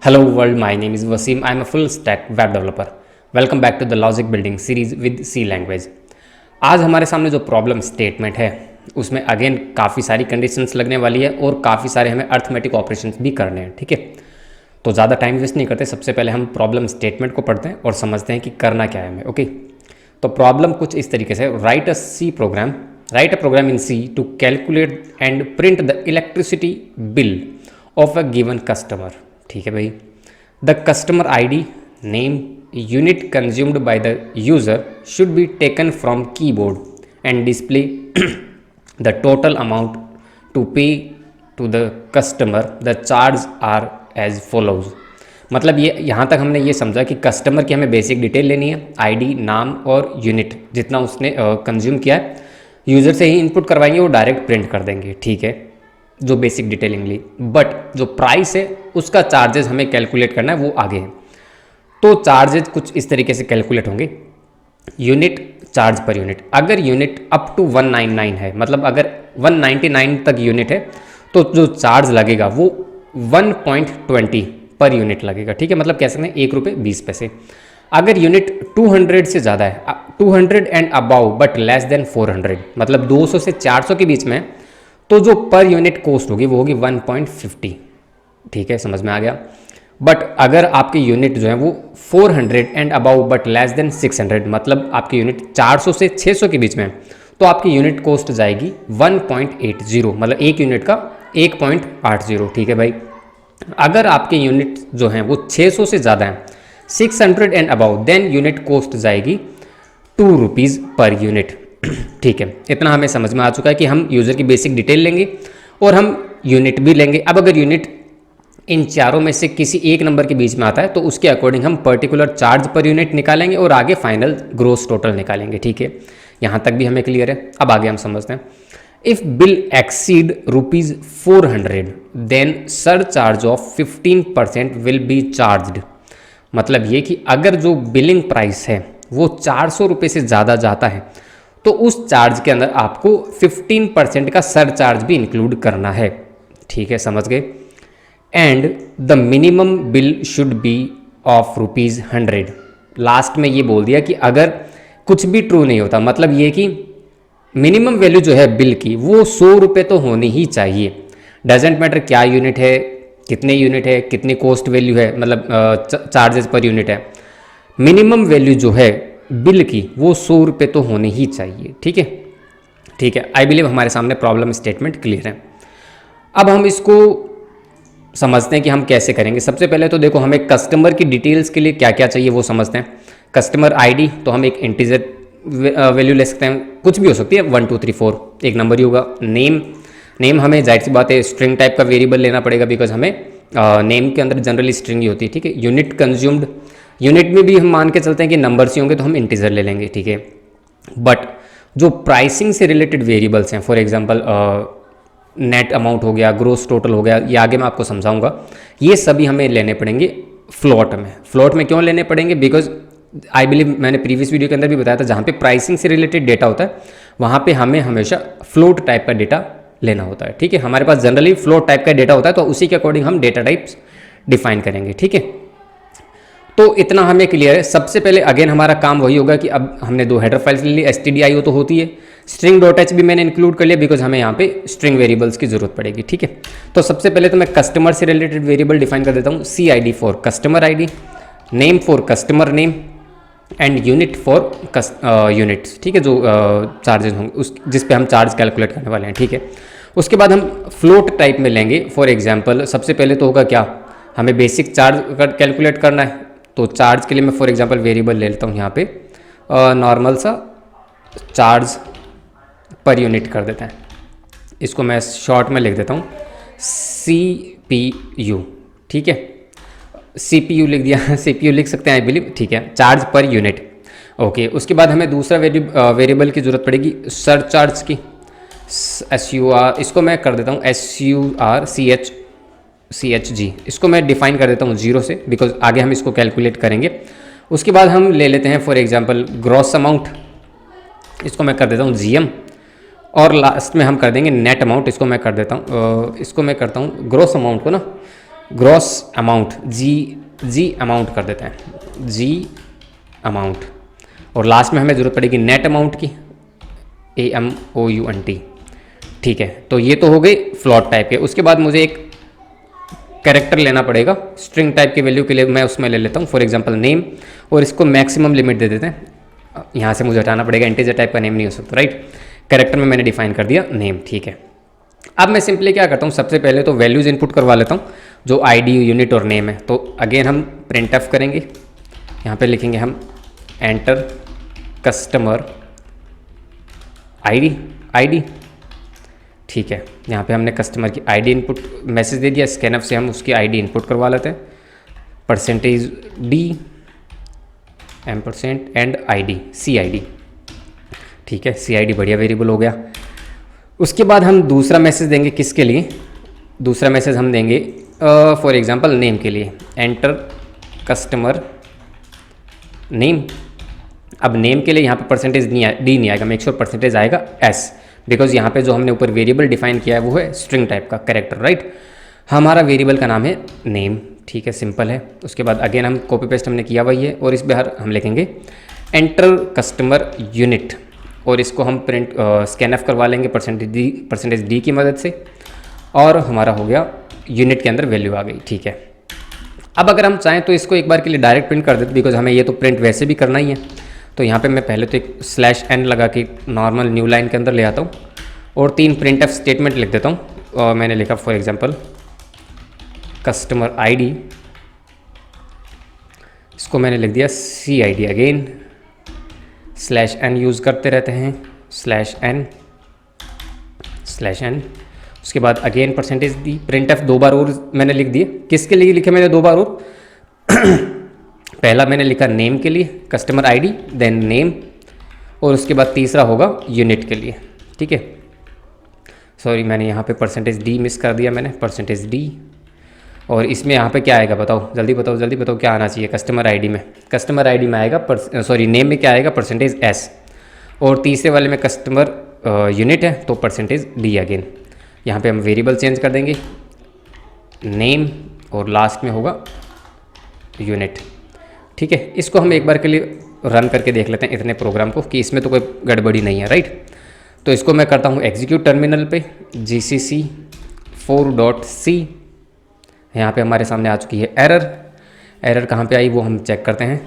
Hello world, my name is Wasim. I am a full stack web developer. Welcome back to the logic building series with C language. आज हमारे सामने जो problem statement है उसमें again काफ़ी सारी conditions लगने वाली है और काफ़ी सारे हमें अर्थमेटिक ऑपरेशंस भी करने हैं। ठीक है, तो ज़्यादा टाइम वेस्ट नहीं करते, सबसे पहले हम प्रॉब्लम स्टेटमेंट को पढ़ते हैं और समझते हैं कि करना क्या है हमें। ओके, तो प्रॉब्लम कुछ इस तरीके से, write a program in C to calculate and print the electricity bill of a given customer. ठीक है भाई, the customer ID, name, unit consumed by the user should be taken from keyboard and display the total amount to pay to the customer, the charge are as follows. मतलब ये यहाँ तक हमने ये समझा कि कस्टमर की हमें बेसिक डिटेल लेनी है, ID, नाम और यूनिट जितना उसने कंज्यूम किया है, यूज़र से ही इनपुट करवाएंगे, वो डायरेक्ट प्रिंट कर देंगे। ठीक है, जो बेसिक डिटेलिंग ली, बट जो प्राइस है उसका चार्जेस हमें कैलकुलेट करना है, वो आगे है। तो चार्जेस कुछ इस तरीके से कैलकुलेट होंगे, यूनिट चार्ज पर यूनिट। अगर यूनिट अप टू 199 है, मतलब अगर 199 तक यूनिट है तो जो चार्ज लगेगा वो 1.20 पर यूनिट लगेगा। ठीक है, मतलब कह सकते हैं ₹1.20। अगर यूनिट 200 से ज़्यादा है, 200 and about but less than 400, मतलब 200 से 400 के बीच में, तो जो पर यूनिट कॉस्ट होगी वो होगी 1.50। ठीक है, समझ में आ गया। बट अगर आपकी यूनिट जो है वो 400 and about but less than 600, मतलब आपकी यूनिट 400 से 600 के बीच में, तो आपकी यूनिट कॉस्ट जाएगी 1.80, मतलब एक यूनिट का 1.80। ठीक है भाई, अगर आपके यूनिट जो हैं वो 600 से ज़्यादा हैं, 600 and above, then unit cost जाएगी ₹2 पर यूनिट। ठीक है, इतना हमें समझ में आ चुका है कि हम यूज़र की बेसिक डिटेल लेंगे और हम यूनिट भी लेंगे। अब अगर यूनिट इन चारों में से किसी एक नंबर के बीच में आता है तो उसके अकॉर्डिंग हम पर्टिकुलर चार्ज पर यूनिट निकालेंगे और आगे फाइनल ग्रोस टोटल निकालेंगे। ठीक है, यहाँ तक भी हमें क्लियर है। अब आगे हम समझते हैं, if bill exceed ₹400 then surcharge of 15% will be charged. मतलब ये कि अगर जो बिलिंग प्राइस है वो ₹400 से ज़्यादा जाता है तो उस चार्ज के अंदर आपको 15% का सर चार्ज भी इंक्लूड करना है। ठीक है, समझ गए। And the minimum bill should be of ₹100। Last में ये बोल दिया कि अगर कुछ भी ट्रू नहीं होता, मतलब ये कि मिनिमम वैल्यू जो है बिल की वो ₹100 तो होनी ही चाहिए। डजेंट मैटर क्या यूनिट है, कितने यूनिट है, कितनी कॉस्ट वैल्यू है, मतलब चार्जेस पर यूनिट है, मिनिमम वैल्यू जो है बिल की वो ₹100 तो होनी ही चाहिए। ठीक है, ठीक है, आई बिलीव हमारे सामने प्रॉब्लम स्टेटमेंट क्लियर है। अब हम इसको समझते हैं कि हम कैसे करेंगे। सबसे पहले तो देखो, हमें कस्टमर की डिटेल्स के लिए क्या क्या चाहिए वो समझते हैं। कस्टमर ID, तो हम एक इंटीजर वैल्यू ले सकते हैं, कुछ भी हो सकती है, 1 2 3 4 एक नंबर ही होगा। नेम हमें जाहिर सी बात है स्ट्रिंग टाइप का वेरिएबल लेना पड़ेगा, बिकॉज हमें नेम के अंदर जनरली स्ट्रिंग ही होती है। ठीक है, यूनिट कंज्यूम्ड, यूनिट में भी हम मान के चलते हैं कि नंबर्स ही होंगे तो हम इंटीजर ले लेंगे। ठीक है, बट जो प्राइसिंग से रिलेटेड वेरिएबल्स हैं, फॉर एग्जांपल नेट अमाउंट हो गया, ग्रोस टोटल हो गया, ये आगे मैं आपको समझाऊंगा, ये सभी हमें लेने पड़ेंगे फ्लोट में। फ्लोट में क्यों लेने पड़ेंगे? बिकॉज आई बिलीव मैंने प्रीवियस वीडियो के अंदर भी बताया था, जहाँ पे प्राइसिंग से रिलेटेड डेटा होता है वहाँ पे हमें हमेशा फ्लोट टाइप का डेटा लेना होता है। ठीक है, हमारे पास जनरली फ्लोट टाइप का डेटा होता है, तो उसी के अकॉर्डिंग हम डेटा टाइप्स डिफाइन करेंगे। ठीक है, तो इतना हमें क्लियर है। सबसे पहले अगेन हमारा काम वही होगा कि अब हमने दो हेडर फाइल्स ले ली, stdio तो होती है, string.h भी मैंने इंक्लूड कर लिया बिकॉज हमें यहाँ पे स्ट्रिंग वेरिएबल्स की जरूरत पड़ेगी। ठीक है, तो सबसे पहले तो मैं कस्टमर से रिलेटेड वेरिएबल डिफाइन कर देता हूँ, CID for customer ID, name for customer name and unit for units. ठीक है, जो चार्जेस होंगे उस जिस पे हम चार्ज कैलकुलेट करने वाले हैं। ठीक है, उसके बाद हम फ्लोट टाइप में लेंगे। फॉर एग्जाम्पल सबसे पहले तो होगा क्या, हमें बेसिक चार्ज कैलकुलेट करना है, तो चार्ज के लिए मैं फॉर एग्जांपल वेरिएबल ले लेता हूँ यहाँ पे नॉर्मल सा चार्ज पर यूनिट कर देते हैं। इसको मैं शॉर्ट में लिख देता हूँ CPU। ठीक है, CPU लिख दिया CPU लिख सकते हैं आई बिलीव। ठीक है, चार्ज पर यूनिट। ओके, उसके बाद हमें दूसरा वेरिएबल की ज़रूरत पड़ेगी सर चार्ज की, SUR, इसको मैं कर देता हूँ SURCHG, इसको मैं डिफाइन कर देता हूँ 0 से, बिकॉज आगे हम इसको कैलकुलेट करेंगे। उसके बाद हम ले लेते हैं फॉर एग्जांपल ग्रॉस अमाउंट, इसको मैं कर देता हूँ GM, और लास्ट में हम कर देंगे नेट अमाउंट, इसको मैं कर देता हूँ इसको मैं करता हूँ ग्रॉस अमाउंट को ना ग्रॉस अमाउंट जी अमाउंट कर देते हैं, जी अमाउंट। और लास्ट में हमें ज़रूरत पड़ेगी नेट अमाउंट की, AMOUNT। ठीक है, तो ये तो हो गई फ्लोट टाइप के। उसके बाद मुझे एक कैरेक्टर लेना पड़ेगा स्ट्रिंग टाइप के वैल्यू के लिए। मैं उसमें ले लेता हूँ फॉर एग्जांपल नेम, और इसको मैक्सिमम लिमिट दे देते हैं। यहाँ से मुझे हटाना पड़ेगा, इंटीजर टाइप का नेम नहीं हो सकता, राइट। कैरेक्टर में मैंने डिफाइन कर दिया नेम, ठीक है। अब मैं सिंपली क्या करता हूँ, सबसे पहले तो वैल्यूज़ इनपुट करवा लेता हूँ जो ID, यूनिट और नेम है। तो अगेन हम प्रिंट एफ करेंगे, यहाँ पे लिखेंगे हम एंटर कस्टमर ID, ठीक है। यहाँ पे हमने कस्टमर की ID इनपुट मैसेज दे दिया, स्कैनअप से हम उसकी ID इनपुट करवा लेते हैं, %D % एंड ID CID, ठीक है। CID बढ़िया वेरिएबल हो गया। उसके बाद हम दूसरा मैसेज देंगे, किसके लिए? दूसरा मैसेज हम देंगे फॉर एग्जांपल नेम के लिए, एंटर कस्टमर नेम। अब नेम के लिए यहाँ पे %D नहीं आएगा, मेक श्योर % आएगा S, बिकॉज यहाँ पे जो हमने ऊपर वेरिएबल डिफाइन किया है वो है स्ट्रिंग टाइप का कैरेक्टर, राइट। हमारा वेरिएबल का नाम है नेम, ठीक है, सिंपल है। उसके बाद अगेन हम कॉपी पेस्ट हमने किया वही है, और इस बाहर हम लिखेंगे एंटर कस्टमर यूनिट, और इसको हम प्रिंट स्कैनएफ करवा लेंगे %D की मदद से, और हमारा हो गया यूनिट के अंदर वैल्यू आ गई, ठीक है। अब अगर हम चाहें तो इसको एक बार के लिए डायरेक्ट प्रिंट कर देते, बिकॉज हमें ये तो प्रिंट वैसे भी करना ही है। तो यहाँ पे मैं पहले तो एक /n लगा के नॉर्मल न्यू लाइन के अंदर ले आता हूँ, और 3 प्रिंट एफ स्टेटमेंट लिख देता हूँ। और मैंने लिखा फॉर एग्जांपल कस्टमर ID, इसको मैंने लिख दिया CID। अगेन /n यूज़ करते रहते हैं, /n। उसके बाद अगेन %D, प्रिंट एफ 2 बार और मैंने लिख दिए। किसके लिए लिखे मैंने 2 बार और? पहला मैंने लिखा नेम के लिए, कस्टमर ID, देन नेम, और उसके बाद तीसरा होगा यूनिट के लिए, ठीक है। सॉरी, मैंने यहाँ पे %D मिस कर दिया, मैंने %D। और इसमें यहाँ पे क्या आएगा बताओ, जल्दी बताओ क्या आना चाहिए कस्टमर ID में? कस्टमर ID में आएगा नेम में क्या आएगा? %S, और तीसरे वाले में कस्टमर यूनिट है तो %D। अगेन यहाँ पे हम वेरिएबल चेंज कर देंगे नेम, और लास्ट में होगा यूनिट, ठीक है। इसको हम एक बार के लिए रन करके देख लेते हैं इतने प्रोग्राम को कि इसमें तो कोई गड़बड़ी नहीं है, राइट। तो इसको मैं करता हूँ एग्जीक्यूट टर्मिनल पे, GCC 4.c। यहाँ पे हमारे सामने आ चुकी है एरर कहाँ पे आई वो हम चेक करते हैं।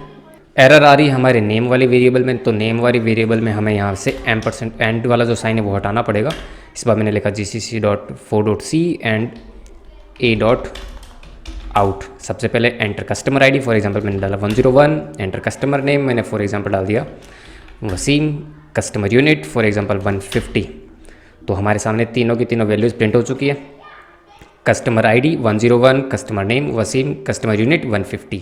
एरर आ रही है हमारे नेम वाले वेरिएबल में, तो नेम वाली वेरिएबल में हमें यहाँ से % वाला जो साइन है वो हटाना पड़ेगा। इस बार मैंने लिखा GCC.4.c एंड A.out। सबसे पहले enter customer ID, for example मैंने डाला 101, एंटर कस्टमर नेम मैंने फॉर एग्जांपल डाल दिया Wasim, customer unit for example 150। तो हमारे सामने तीनों की तीनों वैल्यूज़ प्रिंट हो चुकी है, customer ID 101, customer name Wasim, customer unit 150,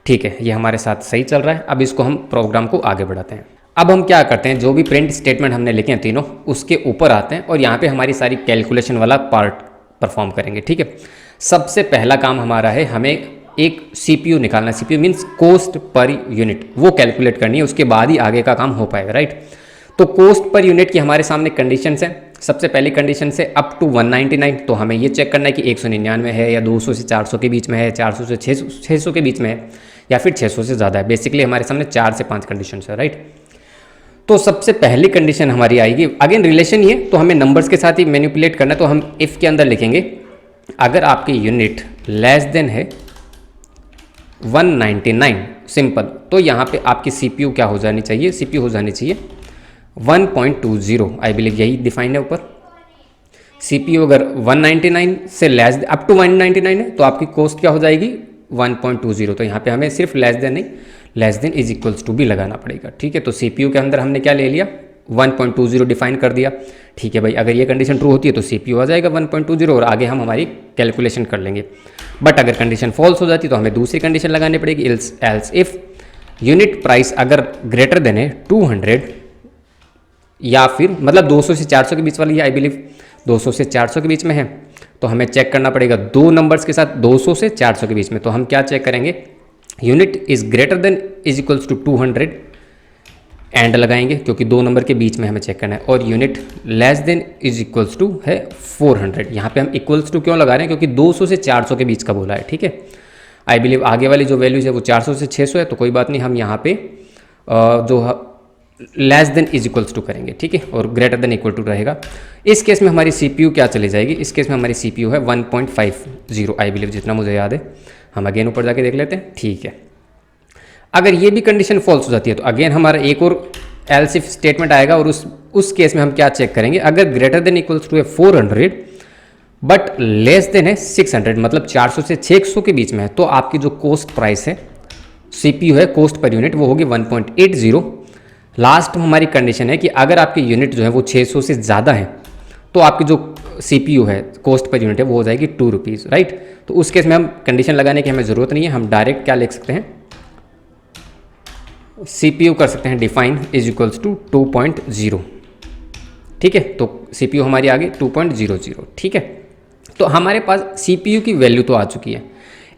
ठीक है। ये हमारे साथ सही चल रहा है। अब इसको हम प्रोग्राम को आगे बढ़ाते हैं। अब हम क्या करते हैं, जो भी प्रिंट स्टेटमेंट हमने लिखे हैं तीनों, उसके ऊपर आते हैं और यहाँ पे हमारी सारी कैलकुलेशन वाला पार्ट परफॉर्म करेंगे, ठीक है। सबसे पहला काम हमारा है, हमें एक CPU निकालना। CPU means cost per unit, वो कैलकुलेट करनी है, उसके बाद ही आगे का काम हो पाएगा, राइट। तो कॉस्ट पर यूनिट की हमारे सामने कंडीशन है। सबसे पहली कंडीशन से अप टू 199, तो हमें ये चेक करना है कि 199 है या 200 से 400 के बीच में है, 400 से 600 के बीच में है, या फिर 600 से ज़्यादा है। बेसिकली हमारे सामने 4 से 5 कंडीशन है, राइट। तो सबसे पहली कंडीशन हमारी आएगी, अगेन रिलेशन ये, तो हमें नंबर्स के साथ ही मैनिपुलेट करना है। तो हम इफ़ के अंदर लिखेंगे अगर आपकी यूनिट लेस देन है 199, सिंपल, तो यहाँ पे आपकी CPU क्या हो जानी चाहिए? CPU हो जानी चाहिए 1.20। आई बिलीव यही डिफाइन है ऊपर। CPU अगर 199 से लेस अप टू 199 है तो आपकी कॉस्ट क्या हो जाएगी? 1.20। तो यहाँ पे हमें सिर्फ लेस देन नहीं, less than is equals to भी लगाना पड़ेगा, ठीक है। तो CPU के अंदर हमने क्या ले लिया? 1.20 डिफाइन कर दिया, ठीक है भाई। अगर ये कंडीशन ट्रू होती है तो CPU आ जाएगा 1.20, और आगे हम हमारी कैलकुलेशन कर लेंगे। बट अगर कंडीशन फॉल्स हो जाती तो हमें दूसरी कंडीशन लगानी पड़ेगी, एल्स इफ यूनिट प्राइस अगर ग्रेटर देन है 200, या फिर मतलब 200 से 400 के बीच वाली है, आई बिलीव 200 से 400 के बीच में है, तो हमें चेक करना पड़ेगा दो नंबर्स के साथ 200 से 400 के बीच में। तो हम क्या चेक करेंगे? Unit is greater than is equals to 200 and लगाएंगे क्योंकि 2 नंबर के बीच में हमें चेक करना है, और unit less than is equals to है 400। यहाँ पे हम इक्वल्स टू क्यों लगा रहे हैं, क्योंकि 200 से 400 के बीच का बोला है, ठीक है। आई बिलीव आगे वाली जो वैल्यूज है वो 400 से 600 है, तो कोई बात नहीं, हम यहाँ पे जो less than is equals to करेंगे, ठीक है, और ग्रेटर देन इक्वल टू रहेगा। इस केस में हमारी CPU क्या चली जाएगी, इस केस में हमारी CPU है 1.50 आई बिलीव, जितना मुझे याद है। हम अगेन ऊपर जाके देख लेते हैं, ठीक है। अगर ये भी कंडीशन फॉल्स हो जाती है तो अगेन हमारा एक और एल्स इफ स्टेटमेंट आएगा, और उस केस में हम क्या चेक करेंगे, अगर ग्रेटर देन इक्वल्स टू है 400 बट लेस देन है 600, मतलब 400 से 600 के बीच में है, तो आपकी जो कॉस्ट प्राइस है CPU है कॉस्ट पर यूनिट वो होगी 1.80। लास्ट में हमारी कंडीशन है कि अगर आपकी यूनिट जो है वो 600 से ज़्यादा है तो आपकी जो CPU है कॉस्ट पर यूनिट है वो हो जाएगी 2 रुपीज़, राइट। तो उस केस में हम कंडीशन लगाने की हमें ज़रूरत नहीं है, हम डायरेक्ट क्या लिख सकते हैं, CPU कर सकते हैं डिफाइन इज इक्वल्स टू 2.0, ठीक है। तो CPU हमारी आ गई 2.00, ठीक है। तो हमारे पास CPU की वैल्यू तो आ चुकी है,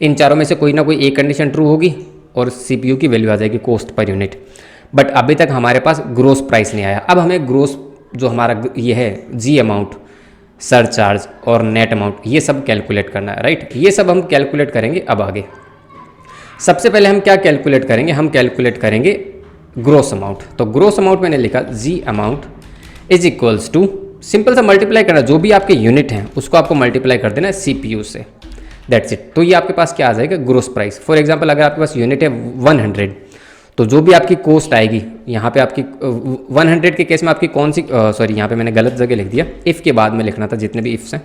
इन चारों में से कोई ना कोई एक कंडीशन ट्रू होगी और CPU की वैल्यू आ जाएगी कॉस्ट पर यूनिट। बट अभी तक हमारे पास ग्रोस प्राइस नहीं आया। अब हमें ग्रोस जो हमारा ये है जी अमाउंट, सरचार्ज और नेट अमाउंट, ये सब कैलकुलेट करना है, राइट। ये सब हम कैलकुलेट करेंगे अब आगे। सबसे पहले हम क्या कैलकुलेट करेंगे, हम कैलकुलेट करेंगे ग्रोस अमाउंट। तो ग्रोस अमाउंट मैंने लिखा G amount is equals to, simple सा मल्टीप्लाई करना, जो भी आपके यूनिट हैं उसको आपको मल्टीप्लाई कर देना है CPU से, दैट्स इट। तो ये आपके पास क्या आ जाएगा, ग्रोस प्राइस। फॉर एग्जांपल अगर आपके पास यूनिट है 100, तो जो भी आपकी कॉस्ट आएगी यहाँ पे आपकी 100 के केस में आपकी कौन सी, सॉरी यहाँ पे मैंने गलत जगह लिख दिया, इफ़ के बाद में लिखना था, जितने भी इफ्स हैं।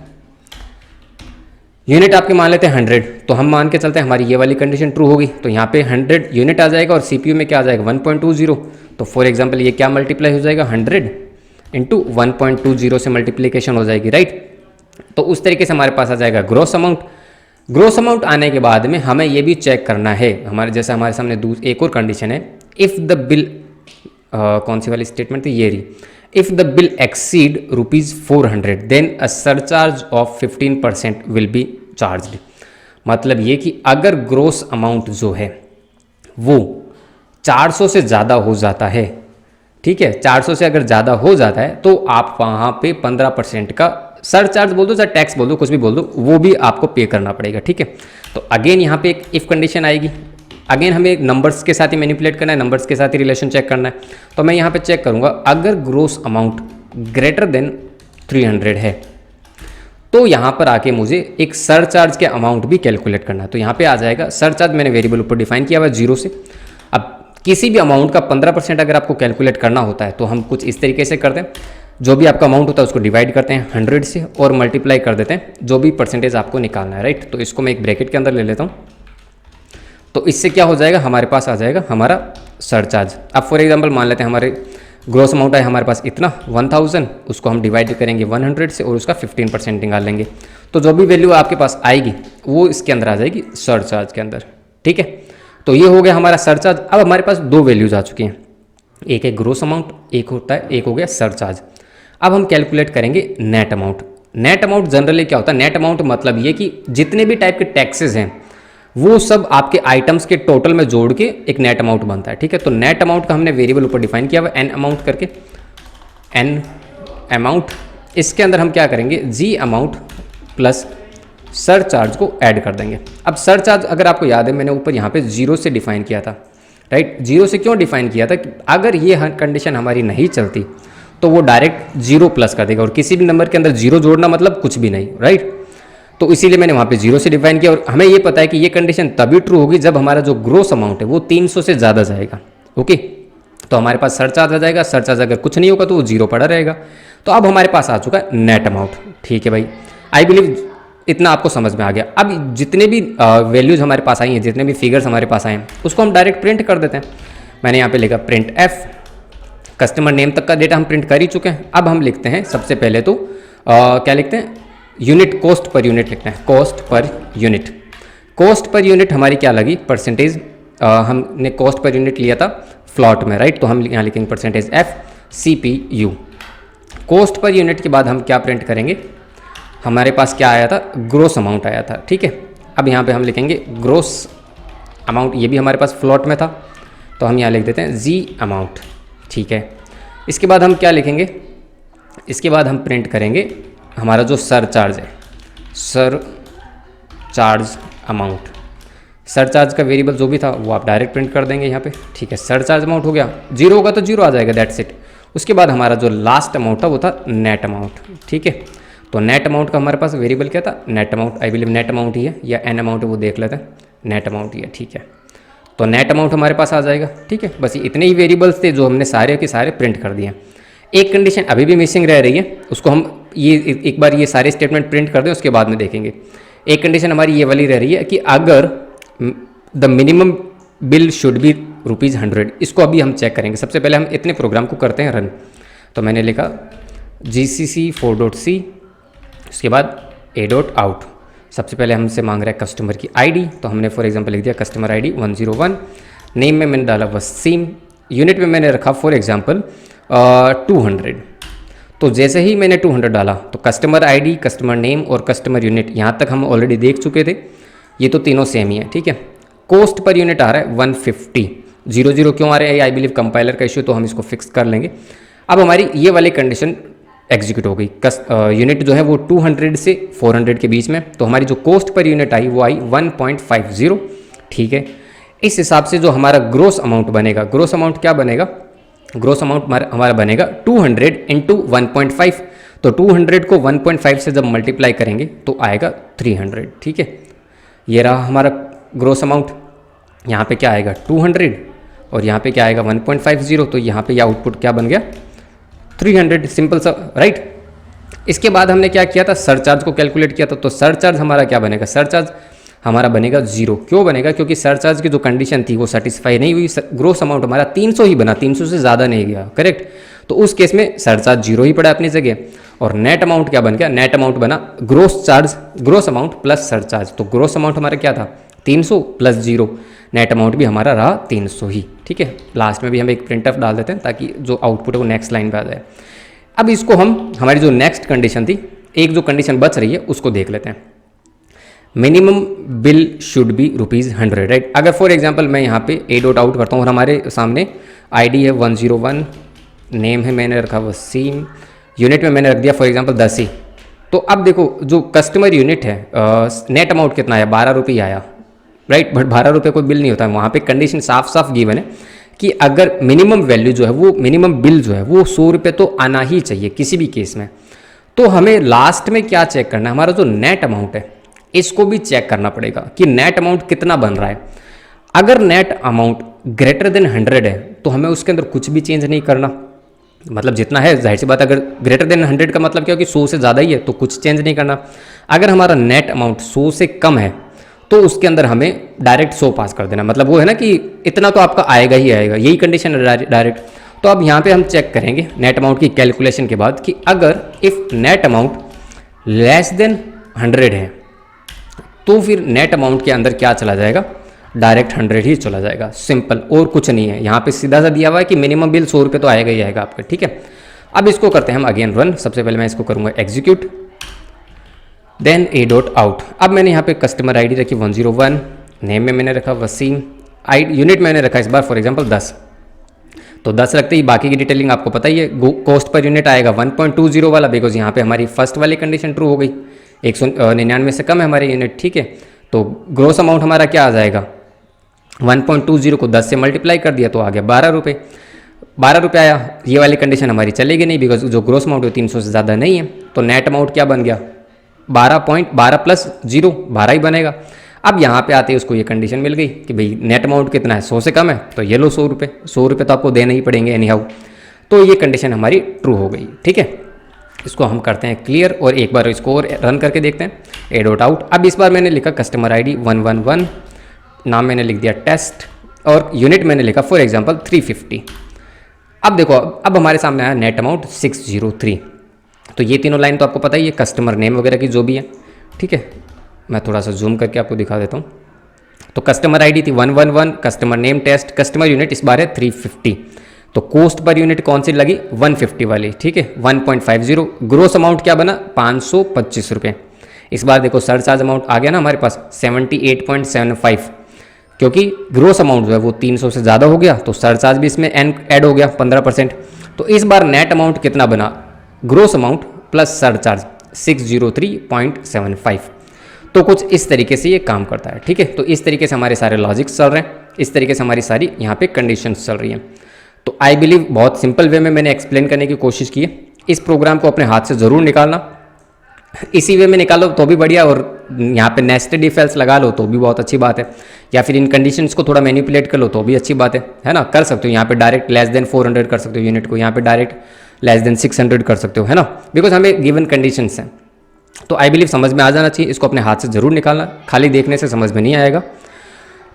यूनिट आपके मान लेते हैं 100, तो हम मान के चलते हैं हमारी ये वाली कंडीशन ट्रू होगी, तो यहाँ पे 100 यूनिट आ जाएगा और CPU में क्या आ जाएगा 1.20। तो फॉर एग्जांपल ये क्या मल्टीप्लाई हो जाएगा, 100 इंटू 1.20 से मल्टीप्लीकेशन हो जाएगी, राइट। तो उस तरीके से हमारे पास आ जाएगा ग्रोस अमाउंट। ग्रोस अमाउंट आने के बाद में हमें ये भी चेक करना है, हमारे जैसे हमारे सामने एक और कंडीशन है, इफ़ द बिल, कौन सी वाली स्टेटमेंट थी, ये रही, if the bill exceed ₹400 then a surcharge of 15% will be charged. मतलब ये कि अगर ग्रोस अमाउंट जो है वो 400 से ज़्यादा हो जाता है, ठीक है, 400 से अगर ज़्यादा हो जाता है तो आप वहाँ पे 15% का सरचार्ज बोल दो, चाहे टैक्स बोल दो, कुछ भी बोल दो, वो भी आपको पे करना पड़ेगा, ठीक है। तो अगेन यहाँ पे एक इफ़ कंडीशन आएगी, अगेन हमें नंबर्स के साथ ही मैनिपुलेट करना है, नंबर्स के साथ ही रिलेशन चेक करना है। तो मैं यहाँ पे चेक करूँगा, अगर ग्रोस अमाउंट ग्रेटर देन 300 है तो यहाँ पर आके मुझे एक सरचार्ज के अमाउंट भी कैलकुलेट करना है। तो यहाँ पे आ जाएगा सरचार्ज, मैंने वेरिएबल ऊपर डिफाइन किया हुआ है 0 से। अब किसी भी अमाउंट का 15% अगर आपको कैलकुलेट करना होता है तो हम कुछ इस तरीके से करते हैं, जो भी आपका अमाउंट होता है उसको डिवाइड करते हैं 100 से और मल्टीप्लाई कर देते हैं जो भी परसेंटेज आपको निकालना है, राइट। तो इसको मैं एक ब्रैकेट के अंदर ले लेता हूँ, तो इससे क्या हो जाएगा, हमारे पास आ जाएगा हमारा सरचार्ज। अब फॉर एग्जांपल मान लेते हैं हमारे ग्रोस अमाउंट है हमारे पास इतना 1000, उसको हम डिवाइड करेंगे 100 से और उसका 15% निकाल लेंगे, तो जो भी वैल्यू आपके पास आएगी वो इसके अंदर आ जाएगी सरचार्ज के अंदर, ठीक है। तो ये हो गया हमारा सरचार्ज। अब हमारे पास 2 वैल्यूज आ चुकी हैं, एक है ग्रोस अमाउंट, एक हो गया सरचार्ज। अब हम कैलकुलेट करेंगे net amount. Net amount generally क्या होता है, नेट अमाउंट मतलब ये कि जितने भी टाइप के टैक्सेस हैं वो सब आपके आइटम्स के टोटल में जोड़ के एक नेट अमाउंट बनता है, ठीक है। तो नेट अमाउंट का हमने वेरिएबल ऊपर डिफाइन किया हुआ एन अमाउंट करके, एन अमाउंट, इसके अंदर हम क्या करेंगे, जी अमाउंट प्लस सरचार्ज को ऐड कर देंगे। अब सरचार्ज अगर आपको याद है मैंने ऊपर यहाँ पे 0 से डिफाइन किया था, राइट। 0 से क्यों डिफाइन किया था कि अगर ये कंडीशन हमारी नहीं चलती तो वो डायरेक्ट 0 प्लस कर देगा, और किसी भी नंबर के अंदर 0 जोड़ना मतलब कुछ भी नहीं, राइट। तो इसीलिए मैंने वहाँ पे 0 से डिफाइन किया, और हमें ये पता है कि ये कंडीशन तभी ट्रू होगी जब हमारा जो ग्रोस अमाउंट है वो 300 से ज़्यादा जाएगा, ओके। तो हमारे पास सरचार्ज आ जाएगा, सरचार्ज अगर कुछ नहीं होगा तो वो 0 पड़ा रहेगा। तो अब हमारे पास आ चुका है नेट अमाउंट, ठीक है भाई। आई बिलीव इतना आपको समझ में आ गया। अब जितने भी वैल्यूज़ हमारे पास आई हैं, जितने भी फिगर्स हमारे पास आए हैं, उसको हम डायरेक्ट प्रिंट कर देते हैं। मैंने यहाँ पे लिखा प्रिंट एफ, कस्टमर नेम तक का डेटा हम प्रिंट कर ही चुके हैं। अब हम लिखते हैं सबसे पहले तो क्या लिखते हैं, यूनिट, कॉस्ट पर यूनिट लिखते हैं, cost per unit. Cost per unit हमारी क्या लगी, परसेंटेज, हमने कॉस्ट पर यूनिट लिया था फ्लॉट में, राइट। तो हम यहाँ लिखेंगे percentage F CPU। Cost per unit के बाद हम क्या प्रिंट करेंगे, हमारे पास क्या आया था, ग्रोस अमाउंट आया था, ठीक है। अब यहाँ पे हम लिखेंगे ग्रोस अमाउंट, ये भी हमारे पास फ्लॉट में था तो हम यहाँ लिख देते हैं जी अमाउंट, ठीक है। इसके बाद हम क्या लिखेंगे, इसके बाद हम प्रिंट करेंगे हमारा जो सरचार्ज है, सर चार्ज अमाउंट। सरचार्ज का वेरिएबल जो भी था वो आप डायरेक्ट प्रिंट कर देंगे यहाँ पे, ठीक है। सरचार्ज अमाउंट हो गया, जीरो होगा तो जीरो आ जाएगा, दैट्स इट। उसके बाद हमारा जो लास्ट अमाउंट था वो था नेट अमाउंट, ठीक है। तो नेट अमाउंट का हमारे पास वेरिएबल क्या था, net amount. I believe net amount ही है या एन अमाउंट है वो देख लेते हैं, नेट अमाउंट ही है, ठीक है। तो नेट अमाउंट हमारे पास आ जाएगा, ठीक है। बस इतने ही वेरिएबल्स थे जो हमने सारे के सारे प्रिंट कर दिए। एक कंडीशन अभी भी मिसिंग रह रही है, उसको हम ये एक बार ये सारे स्टेटमेंट प्रिंट कर दें, उसके बाद में देखेंगे। एक कंडीशन हमारी ये वाली रह रही है कि अगर the minimum bill should be ₹100, इसको अभी हम चेक करेंगे। सबसे पहले हम इतने प्रोग्राम को करते हैं रन। तो मैंने लिखा GCC 4.c, उसके बाद a.out। सबसे पहले हमसे मांग रहा है कस्टमर की आईडी, तो हमने फॉर एग्जांपल लिख दिया कस्टमर आईडी 101। नेम में मैंने डाला वसीम, यूनिट में मैंने रखा फॉर एग्जांपल 200। तो जैसे ही मैंने 200 डाला तो कस्टमर आईडी, कस्टमर नेम और कस्टमर यूनिट यहाँ तक हम ऑलरेडी देख चुके थे, ये तो तीनों सेम ही है, ठीक है। कॉस्ट पर यूनिट आ रहा है 150। 00 क्यों आ रहा है, आई बिलीव कंपाइलर का इश्यू, तो हम इसको फिक्स कर लेंगे। अब हमारी ये वाली कंडीशन एग्जीक्यूट हो गई। यूनिट जो है वो 200 से 400 के बीच में, तो हमारी जो कॉस्ट पर यूनिट आई वो आई 1.50, ठीक है। इस हिसाब से जो हमारा ग्रोस अमाउंट बनेगा, ग्रोस अमाउंट क्या बनेगा, ग्रोस अमाउंट हमारा बनेगा 200 इंटू 1.5। तो 200 को 1.5 से जब मल्टीप्लाई करेंगे तो आएगा 300, ठीक है। ये रहा हमारा ग्रोस अमाउंट। यहाँ पे क्या आएगा 200 और यहाँ पे क्या आएगा 1.50, तो यहाँ पे ये आउटपुट क्या बन गया 300, सिंपल सा, राइट। इसके बाद हमने क्या किया था, सरचार्ज को कैलकुलेट किया था। तो सरचार्ज हमारा क्या बनेगा, सरचार्ज हमारा बनेगा 0। क्यों बनेगा, क्योंकि सरचार्ज की जो कंडीशन थी वो सेटिस्फाई नहीं हुई। ग्रोस अमाउंट हमारा 300 ही बना, 300 से ज़्यादा नहीं गया, करेक्ट। तो उस केस में सरचार्ज 0 ही पड़ा अपनी जगह। और नेट अमाउंट क्या बन गया, नेट अमाउंट बना gross charge, gross amount plus surcharge. तो ग्रोस अमाउंट हमारा क्या था 300 प्लस 0, नेट अमाउंट भी हमारा रहा 300 ही, ठीक है। लास्ट में भी हम एक प्रिंट ऑफ डाल देते हैं ताकि जो आउटपुट है वो नेक्स्ट लाइन पे आ जाए। अब इसको हम, हमारी जो नेक्स्ट कंडीशन थी, एक जो कंडीशन बच रही है उसको देख लेते हैं। Minimum bill should be ₹100, right. अगर फॉर एग्जांपल मैं यहाँ पे a.out करता हूँ और हमारे सामने आईडी है 101, नेम है मैंने रखा वसीम, यूनिट में मैंने रख दिया फॉर एग्जांपल 10 ही। तो अब देखो जो कस्टमर यूनिट है, नेट अमाउंट कितना आया, ₹12 आया, राइट। बट ₹12 कोई बिल नहीं होता है, वहाँ पे कंडीशन साफ साफ गिवन है कि अगर मिनिमम वैल्यू जो है वो, मिनिमम बिल जो है वो ₹100 तो आना ही चाहिए किसी भी केस में। तो हमें लास्ट में क्या चेक करना है, हमारा जो नेट अमाउंट है इसको भी चेक करना पड़ेगा कि नेट अमाउंट कितना बन रहा है। अगर नेट अमाउंट ग्रेटर देन 100 है तो हमें उसके अंदर कुछ भी चेंज नहीं करना, मतलब जितना है, जाहिर सी बात, अगर ग्रेटर देन 100 का मतलब क्या हो कि 100 से ज़्यादा ही है तो कुछ चेंज नहीं करना। अगर हमारा नेट अमाउंट 100 से कम है तो उसके अंदर हमें डायरेक्ट 100 पास कर देना, मतलब वो है ना कि इतना तो आपका आएगा ही आएगा, यही कंडीशन है डायरेक्ट। तो अब यहाँ पे हम चेक करेंगे नेट अमाउंट की कैलकुलेशन के बाद कि अगर if net amount less than 100 है तो फिर नेट अमाउंट के अंदर क्या चला जाएगा, डायरेक्ट 100 ही चला जाएगा, सिंपल, और कुछ नहीं है। यहाँ पे सीधा सा दिया हुआ है कि मिनिमम बिल ₹100 तो आएगा ही आएगा आपका, ठीक है। अब इसको करते हैं हम अगेन रन। सबसे पहले मैं इसको करूँगा एग्जीक्यूट, देन a.out। अब मैंने यहाँ पे कस्टमर आईडी रखी 101, नेम में मैंने रखा वसीम, यूनिट मैंने रखा इस बार फॉर एग्जांपल 10। तो 10 रखते ही बाकी की डिटेलिंग आपको पता ही है। कॉस्ट पर यूनिट आएगा 1.20 वाला, बिकॉज यहाँ पे हमारी फर्स्ट वाली कंडीशन ट्रू हो गई, 199 से कम है हमारे यूनिट, ठीक है। तो ग्रोस अमाउंट हमारा क्या आ जाएगा, 1.20 को 10 से मल्टीप्लाई कर दिया तो आ गया ₹12। ₹12 आया, ये वाली कंडीशन हमारी चलेगी नहीं बिकॉज जो ग्रोस अमाउंट है 300 से ज़्यादा नहीं है। तो नेट अमाउंट क्या बन गया, 12 प्लस 0 12 ही बनेगा। अब यहाँ पे आते ही उसको ये कंडीशन मिल गई कि भाई नेट अमाउंट कितना है, 100 से कम है, तो ये लो ₹100, ₹100 तो आपको देने ही पड़ेंगे एनी हाउ। तो ये कंडीशन हमारी ट्रू हो गई, ठीक है। इसको हम करते हैं क्लियर और एक बार इसको और रन करके देखते हैं a.out। अब इस बार मैंने लिखा कस्टमर आईडी 111, नाम मैंने लिख दिया टेस्ट और यूनिट मैंने लिखा फॉर एग्जांपल 350। अब देखो, अब हमारे सामने आया नेट अमाउंट 603। तो ये तीनों लाइन तो आपको पता ही है, कस्टमर नेम वगैरह की जो भी है, ठीक है। मैं थोड़ा सा जूम करके आपको दिखा देता हूँ। तो कस्टमर आईडी थी 111, customer name test, customer unit इस बार है 350। तो कॉस्ट पर यूनिट कौन सी लगी, 150 वाली, ठीक है, 1.50। ग्रोस अमाउंट क्या बना, ₹525। इस बार देखो सरचार्ज अमाउंट आ गया ना हमारे पास 78.75। क्योंकि ग्रोस अमाउंट जो है वो 300 से ज़्यादा हो गया तो सरचार्ज भी इसमें ऐड हो गया 15%। तो इस बार नेट अमाउंट कितना बना, ग्रोस अमाउंट प्लस सरचार्ज 603.75। तो कुछ इस तरीके से ये काम करता है, ठीक है। तो इस तरीके से हमारे सारे लॉजिक्स चल रहे हैं, इस तरीके से हमारी सारी यहाँ पे कंडीशंस चल रही हैं। तो आई बिलीव बहुत सिंपल वे में मैंने एक्सप्लेन करने की कोशिश की है। इस प्रोग्राम को अपने हाथ से ज़रूर निकालना, इसी वे में निकालो तो भी बढ़िया, और यहाँ पे नेस्टेड इफ एल्स लगा लो तो भी बहुत अच्छी बात है, या फिर इन कंडीशंस को थोड़ा मैनिपुलेट कर लो तो भी अच्छी बात है ना। कर सकते हो यहाँ पे डायरेक्ट लेस देन 400 कर सकते हो यूनिट को, यहाँ पे डायरेक्ट लेस देन 600 कर सकते हो, है ना, बिकॉज हमें गिवन कंडीशंस हैं। तो आई बिलीव समझ में आ जाना चाहिए, इसको अपने हाथ से ज़रूर निकालना, खाली देखने से समझ में नहीं आएगा।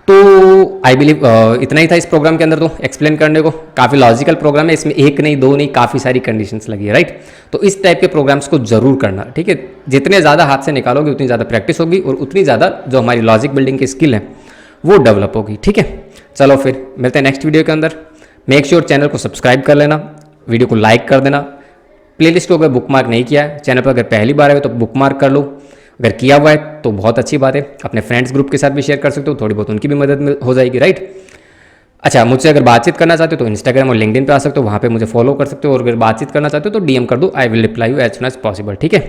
तो आई बिलीव इतना ही था इस प्रोग्राम के अंदर तो एक्सप्लेन करने को। काफ़ी लॉजिकल प्रोग्राम है, इसमें एक नहीं दो नहीं काफ़ी सारी कंडीशंस लगी है, राइट। तो इस टाइप के प्रोग्राम्स को जरूर करना, ठीक है। जितने ज़्यादा हाथ से निकालोगे उतनी ज़्यादा प्रैक्टिस होगी और उतनी ज़्यादा जो हमारी लॉजिक बिल्डिंग की स्किल है वो डेवलप होगी, ठीक है। चलो फिर मिलते हैं नेक्स्ट वीडियो के अंदर। मेक श्योर चैनल को सब्सक्राइब कर लेना, वीडियो को लाइक कर देना, प्लेलिस्ट को अगर बुकमार्क नहीं किया है, चैनल पर अगर पहली बार आए तो बुकमार्क कर लो, अगर किया हुआ है तो बहुत अच्छी बात है। अपने फ्रेंड्स ग्रुप के साथ भी शेयर कर सकते हो, थोड़ी बहुत उनकी भी मदद हो जाएगी, राइट। अच्छा, मुझसे अगर बातचीत करना चाहते हो तो इंस्टाग्राम और लिंक्डइन पे आ सकते हो, वहाँ पे मुझे फॉलो कर सकते हो, और अगर बातचीत करना चाहते हो तो डीएम कर दो, I will reply you as soon as possible, ठीक है।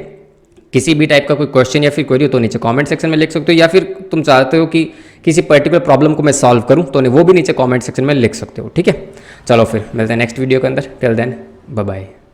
किसी भी टाइप का कोई क्वेश्चन या फिर क्वेरी हो तो नीचे कमेंट सेक्शन में लिख सकते हो, या फिर तुम चाहते हो कि किसी पर्टिकुलर प्रॉब्लम को मैं सॉल्व करूँ तो वो भी नीचे कमेंट सेक्शन में लिख सकते हो, ठीक है। चलो फिर मिलते हैं नेक्स्ट वीडियो के अंदर, टिल देन बाय बाय।